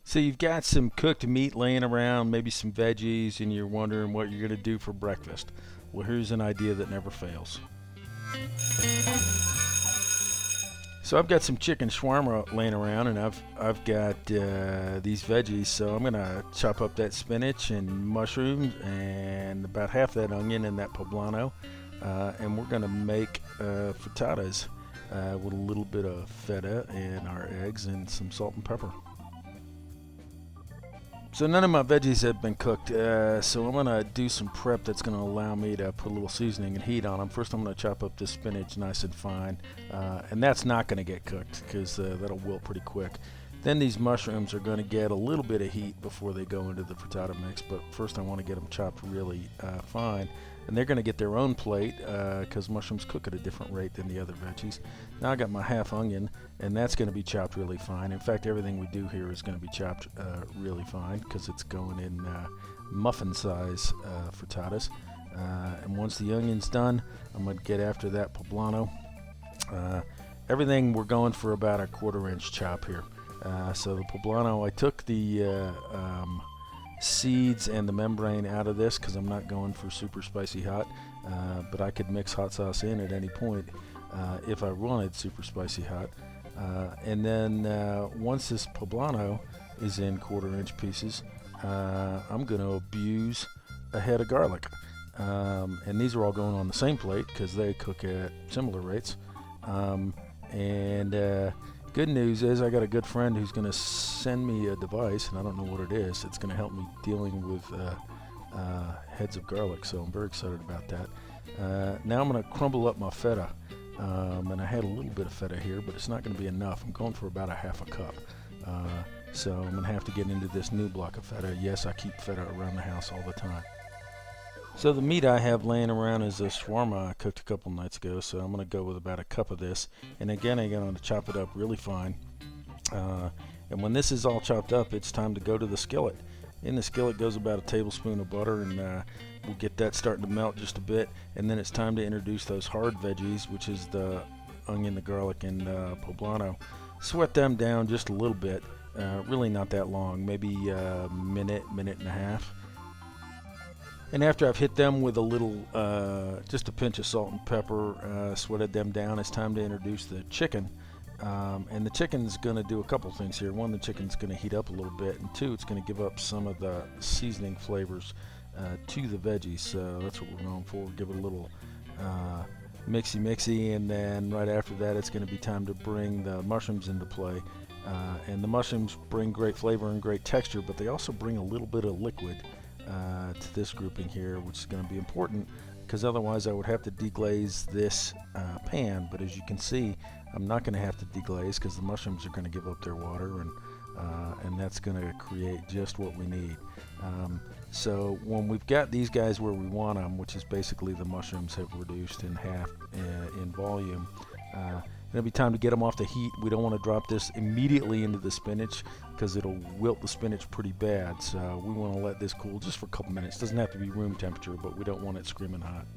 So you've got some cooked meat laying around, maybe some veggies, and you're wondering what you're going to do for breakfast. Well, here's an idea that never fails. So I've got some chicken shawarma laying around, and I've got these veggies. So I'm gonna chop up that spinach and mushrooms and about half that onion and that poblano, and we're gonna make frittatas with a little bit of feta and our eggs and some salt and pepper. So none of my veggies have been cooked, so I'm gonna do some prep that's gonna allow me to put a little seasoning and heat on them. First, I'm gonna chop up this spinach nice and fine, and that's not gonna get cooked because that'll wilt pretty quick. Then these mushrooms are gonna get a little bit of heat before they go into the frittata mix, but first I want to get them chopped really fine. And they're gonna get their own plate because mushrooms cook at a different rate than the other veggies. Now I got my half onion, and that's gonna be chopped really fine. In fact, everything we do here is gonna be chopped really fine because it's going in muffin size frittatas. And once the onion's done, I'm gonna get after that poblano. Everything we're going for about a 1/4 inch chop here. So the poblano, I took the seeds and the membrane out of this because I'm not going for super spicy hot, but I could mix hot sauce in at any point if I wanted super spicy hot. And then once this poblano is in 1/4 inch pieces, I'm going to abuse a head of garlic. And these are all going on the same plate because they cook at similar rates. Good news is I got a good friend who's going to send me a device, and I don't know what it is. It's going to help me dealing with heads of garlic, so I'm very excited about that. Now I'm going to crumble up my feta, and I had a little bit of feta here, but it's not going to be enough. I'm going for about a 1/2 cup. So I'm going to have to get into this new block of feta. Yes, I keep feta around the house all the time. So the meat I have laying around is a shawarma I cooked a couple nights ago, so I'm going to go with about a cup of this. And again, I'm going to chop it up really fine. And when this is all chopped up, it's time to go to the skillet. In the skillet goes about a tablespoon of butter, and we'll get that starting to melt just a bit. And then it's time to introduce those hard veggies, which is the onion, the garlic, and poblano. Sweat them down just a little bit, really not that long, maybe a minute and a half. And after I've hit them with a little, just a pinch of salt and pepper, sweated them down, it's time to introduce the chicken. And the chicken's going to do a couple things here. One, the chicken's going to heat up a little bit, and two, it's going to give up some of the seasoning flavors to the veggies. So that's what we're going for. Give it a little mixy, and then right after that, it's going to be time to bring the mushrooms into play. And the mushrooms bring great flavor and great texture, but they also bring a little bit of liquid to this grouping here, which is going to be important because otherwise I would have to deglaze this pan. But as you can see, I'm not going to have to deglaze because the mushrooms are going to give up their water, and that's going to create just what we need. So when we've got these guys where we want them, which is basically the mushrooms have reduced in half in volume, it'll be time to get them off the heat. We don't want to drop this immediately into the spinach because it'll wilt the spinach pretty bad. So we want to let this cool just for a couple minutes. Doesn't have to be room temperature, but we don't want it screaming hot.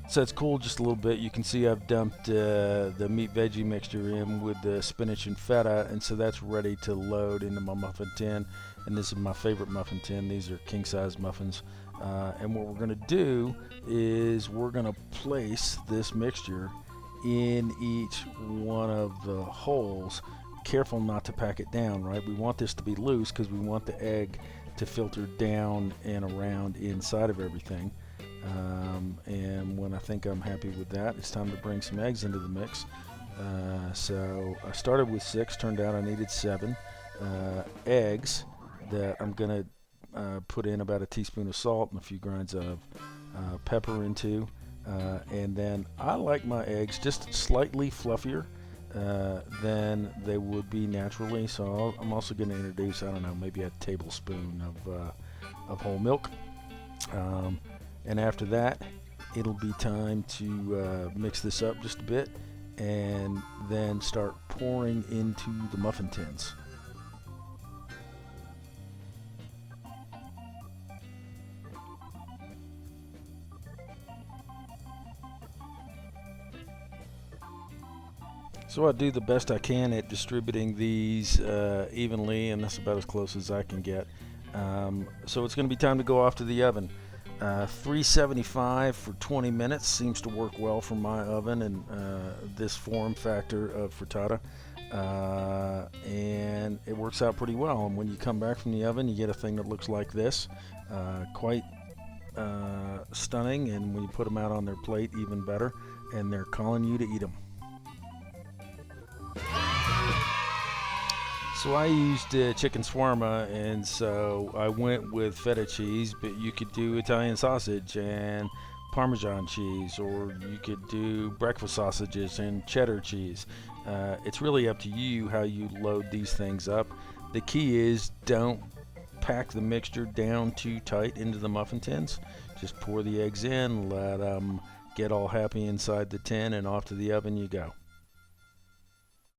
So it's cooled just a little bit. You can see I've dumped the meat veggie mixture in with the spinach and feta, and so that's ready to load into my muffin tin. And this is my favorite muffin tin. These are king size muffins. And what we're going to do is we're going to place this mixture in each one of the holes. Careful not to pack it down, right? We want this to be loose because we want the egg to filter down and around inside of everything. And when I think I'm happy with that, it's time to bring some eggs into the mix. So I started with 6, turned out I needed 7 eggs that I'm going to put in about a teaspoon of salt and a few grinds of pepper into. And then I like my eggs just slightly fluffier than they would be naturally. So I'm also going to introduce, I don't know, maybe a tablespoon of whole milk. And after that, it'll be time to mix this up just a bit and then start pouring into the muffin tins. So I do the best I can at distributing these evenly, and that's about as close as I can get. So it's going to be time to go off to the oven. 375 for 20 minutes seems to work well for my oven and this form factor of frittata. And it works out pretty well. And when you come back from the oven, you get a thing that looks like this. Quite stunning, and when you put them out on their plate, even better. And they're calling you to eat them. So I used chicken shawarma, and so I went with feta cheese, but you could do Italian sausage and Parmesan cheese, or you could do breakfast sausages and cheddar cheese. It's really up to you how you load these things up. The key is don't pack the mixture down too tight into the muffin tins. Just pour the eggs in, let them get all happy inside the tin, and off to the oven you go.